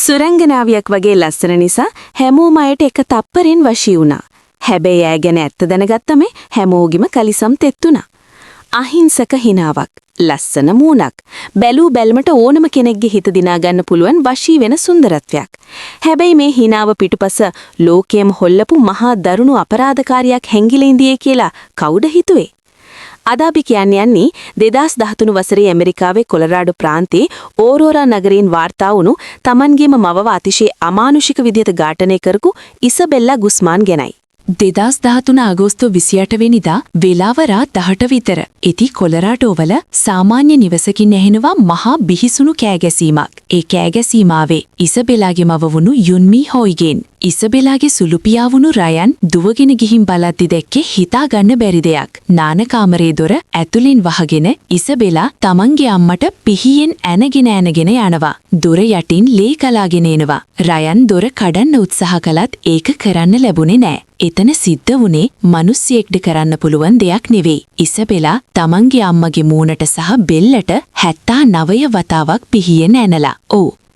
සුරංගනාවියක් වගේ ලස්සන නිසා හැමෝම අයට එක තප්පරෙන් වශී වුණා. හැබැයි ඈ ගැන ඇත්ත දැනගත්තම හැමෝගෙම කලිසම් තෙත්තුණා. අහිංසක හිනාවක්, ලස්සන මූණක්, බැලූ බැල්මට ඕනම කෙනෙක්ගේ හිත දිනා ගන්න පුළුවන් වශී වෙන සුන්දරත්වයක්. හැබැයි මේ හිනාව පිටුපස ලෝකයේම හොල්ලපු මහා දරුණු අපරාධකාරියක් හැංගිලා ඉඳියේ කියලා කවුද හිතුවේ? අද අපි කියන්නේ 2013 වසරේ ඇමරිකාවේ කොලරාඩෝ ප්‍රාන්තයේ ඕරෝරා නගරයෙන් වාර්තා වුණු තමන්ගේම මවව අතිශය අමානුෂික විදිහට ඝාතනය කරපු ඉසබෙල්ලා ගුස්මාන් ගැනයි. 2013 අගෝස්තු 28 වෙනිදා වෙලාව රාත් 10ට විතර ඉති කොලරාඩෝවල සාමාන්‍ය නිවසකින් ඇහෙනවා මහා බිහිසුණු කෑගැසීමක්. ඒ කෑගැසීමාවේ ඉසබෙලාගේ මව වුණු යුන්මී හොයිගෙන් ඉසබෙලාගේ සුළුපියා වුණු රයන් දුවගෙන ගිහින් බලද්දි දැක්කේ හිතා ගන්න බැරි දෙයක්. නාන කාමරේ දොර ඇතුලින් වහගෙන ඉසබෙලා තමන්ගේ අම්මට පිහියෙන් ඇනගෙන යනවා. දොර යටින් ලේ කලාගෙන එනවා. රයන් දොර කඩන්න උත්සාහ කළත් ඒක කරන්න ලැබුණේ නෑ. එතන සිද්ධ වුණේ මිනිස්සෙක්ට කරන්න පුළුවන් දෙයක් නෙවෙයි. ඉසබෙලා තමන්ගේ අම්මගේ මූණට සහ බෙල්ලට 79 වතාවක් පිහියෙන් ඇනලා.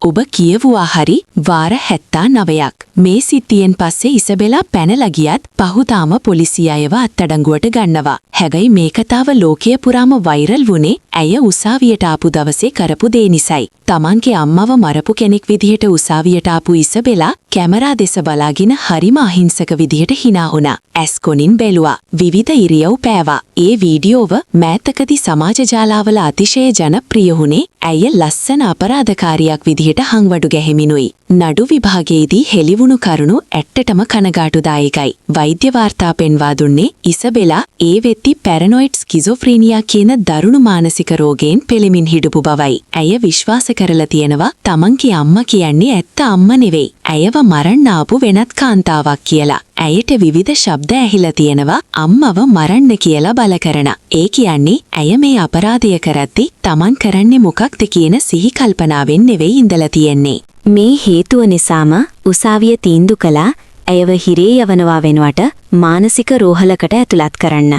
ඔබ කියවුවා හරි වාර 79ක්. මේ සිද්ධියෙන් පස්සේ ඉසබෙලා පැනලා ගියත් පහුතාම පොලිසිය අයව අත්අඩංගුවට ගන්නවා. හැබැයි මේ කතාව ලෝකයේ පුරාම වෛරල් වුණේ ඇය උසාවියට ආපු දවසේ කරපු දේ නිසයි. තමන්ගේ අම්මව මරපු කෙනෙක් විදිහට උසාවියට ආපු ඉසබෙලා කැමරා දෙස බලාගෙන හරිම අහිංසක විදිහට hina වුණා. ඇස්කොනින් බැලුවා. විවිධ ඉරියව් පෑවා. ඒ වීඩියෝව මෑතකදී සමාජ ජාලාවල අතිශය ජනප්‍රිය වුණේ ඇය ලස්සන අපරාධකාරියක් විදිහට හංවඩු ගැහෙමිනුයි. නඩු විභාගයේදී හෙළිවුණු කරුණු ඇත්තටම කනගාටුදායකයි. වෛද්‍ය වාර්තා පෙන්වා දුන්නේ ඉසබෙලා ඒ වෙද්දි පැරනොයිඩ් ස්කිසොෆ්‍රීනියා කියන දරුණු මානසික රෝගයෙන් පෙළෙමින් හිටපු බවයි. ඇය විශ්වාස කරලා තියෙනවා තමන්ගේ අම්මා කියන්නේ ඇත්ත අම්මා නෙවෙයි. ඇයව මරන්න ආපු වෙනත් කාන්තාවක් කියලා. ඇයට විවිධ ශබ්ද ඇහිලා තියෙනවා අම්මව මරන්න කියලා බල කරන. ඒ කියන්නේ ඇය මේ අපරාධය කරද්දි තමන් කරන්නේ මොකක්ද කියන සිහි කල්පනාවෙන් නෙවෙයි ඉඳලා තියෙන්නේ. මේ හේතුව නිසාම උසාවිය තීන්දුව කළා ඇයව හිරේ යවනවා වෙනුවට මානසික රෝහලකට ඇතුළත් කරන්න.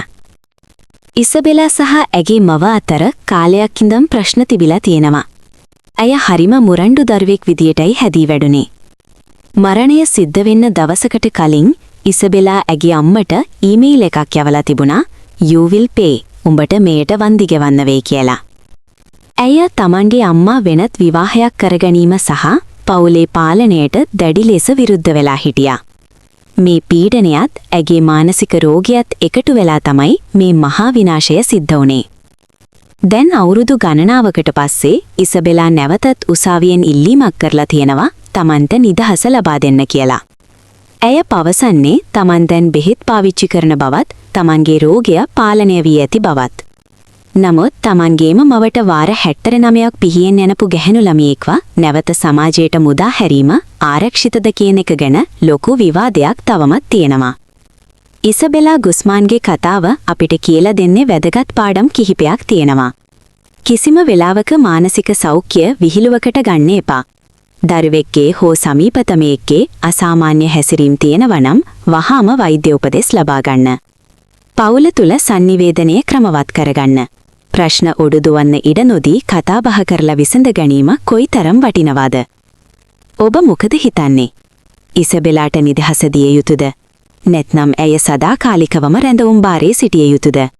ඉසබෙලා සහ ඇගේ මව අතර කාලයක් ඉඳන් ප්‍රශ්න තිබිලා තියෙනවා. ඇය හරිම මුරණ්ඩු දරුවෙක් විදියටයි හැදී වැඩුණේ. මරණය සිද්ධ වෙන්න දවසකට කලින් ඉසබෙලා ඇගේ අම්මට ඊමේල් එකක් යවලා තිබුණා "You will pay. උඹට මේට වන්දි ගෙවන්න වෙයි" කියලා. ඇය තමන්ගේ අම්මා වෙනත් විවාහයක් කරගැනීම සහ පවුලේ පාලනයට දැඩි ලෙස විරුද්ධ වෙලා හිටියා. මේ පීඩනයත් ඇගේ මානසික රෝගයත් එකතු වෙලා තමයි මේ මහා විනාශය සිද්ධ වුණේ. දැන් අවුරුදු ගණනාවකට පස්සේ ඉසබෙලා නැවතත් උසාවියෙන් ඉල්ලීමක් කරලා තියෙනවා තමන්ට නිදහස ලබා දෙන්න කියලා. ඇය පවසන්නේ තමන් දැන් බෙහෙත් පාවිච්චි කරන බවත් තමන්ගේ රෝගය පාලනය වී ඇති බවත්. නමුත් තමන්ගේම මවට වාර 79ක් පිහියෙන් යනපු ගැහැණු ළමියෙක්ව නැවත සමාජයට මුදා හැරීම ආරක්ෂිතද කියන එක ගැන ලොකු විවාදයක් තවමත් තියෙනවා. ඉසබෙලා ගුස්මාන්ගේ කතාව අපිට කියලා දෙන්නේ වැදගත් පාඩම් කිහිපයක් තියෙනවා. කිසිම වෙලාවක මානසික සෞඛ්‍ය විහිළුවකට ගන්න එපා. දරුවෙක්ගේ හෝ සමීපතමයෙක්ගේ අසාමාන්‍ය හැසිරීම් තියෙනවා නම් වහාම වෛද්‍ය උපදෙස් ලබා ගන්න. පවුල තුල sannivedanaya ක්‍රමවත් කරගන්න. ප්‍රශ්න උඩුදුවන්න ඉඩ නොදී කතා බහ කරලා විසඳ ගැනීම කොයිතරම් වටිනවද? ඔබ මොකද හිතන්නේ? ඉසබෙලාට නිදහස දිය යුතුද? නැත්නම් ඇය සදාකාලිකවම රැඳවුම් බාරේ සිටිය යුතුද?